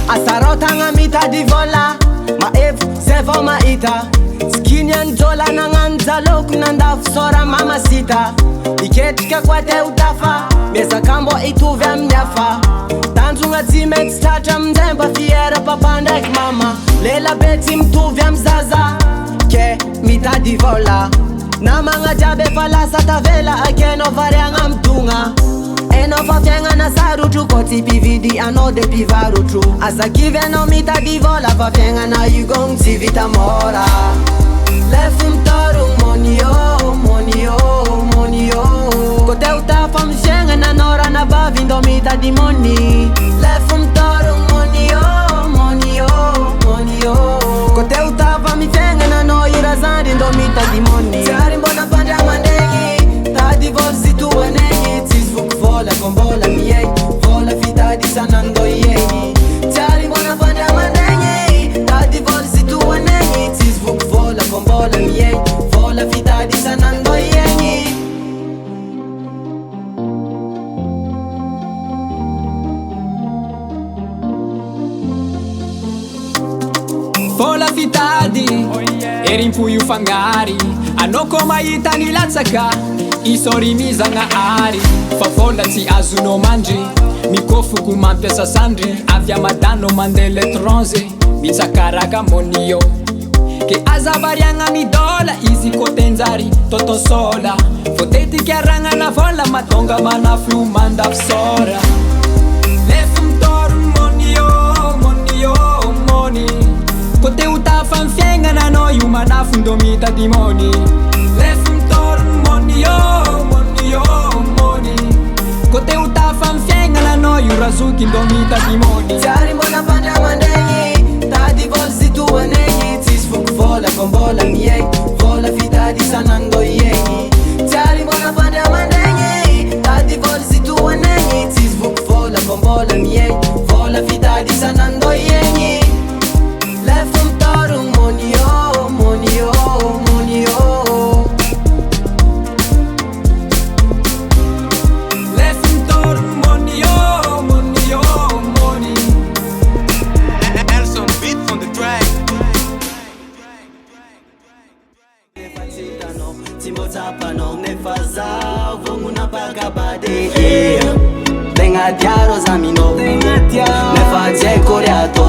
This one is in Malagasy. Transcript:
Asarotanga mita di vola, ma ev sevo ma ita. Skinyan jola nanganza lok nandaf sora mamacita. Iketika kwa te utafa, mesa kambo itu vya mnyafa. Tanzunga zimet stata mzemba fiera papanda ek mama. Lela beti mtu vya mzaza, ke mita di vola. Namanga jabe falasa tavela akeno varianga mtunga. Eno fa fienga na sarutu koti pividi ano de pivarutu. Asa kive no mita di vola fa fienga na yugong si vita mora. Lefum torung money oh, money oh, money oh. Kote uta fam fienga na nora na ba vindo mita di money. Lefum torung money oh, money oh, money oh. Kote uta fam fienga na no irazandi ndo mita di money. Tiari mbona panda mandengi, ta di volsi tu wanengi. Vola con vola miei, vola vita di sanando ieri. Tiari buona panda mandegni, ta di volsi tu anegni. Ti svuk vola con vola miei, vola vita di sanando ieri. Vola vita di, eri in puiu fangari. Ano koma itani latsaka. Isori mizanga ari, fa vola ti azu no mangi. Mikofu kumampiasa sandri, avya madano mandele tronze. Mitsakaraga monio, ke azabarianga midola, izi kotenzari, toto sola. Foteti kiaranga na vola, matonga manafu manda sora. Lefum toru monio, monio, moni. Kote utafan fienga na no yu manafu ndomita di moni. Lefum toru monio, monio, moni. Kote utafan fienga na no yu razuki ndomita di moni. Tiari mbona panda mandegni, ta di volsi tu anegni. Ti svuk vola con vola miei, vola vita di sanando ieri. Tiari mbona panda mandegni, ta di volsi tu anegni. Ti svuk vola con vola miei, vola vita di sanando ieri. Lefum torung monio, monio, monio. Lefum torung monio, monio, moni. Nelson beat on the track. Timbo tapano ne faza vongu na pagabade. Tenga diaro zamino, ne faze koreato.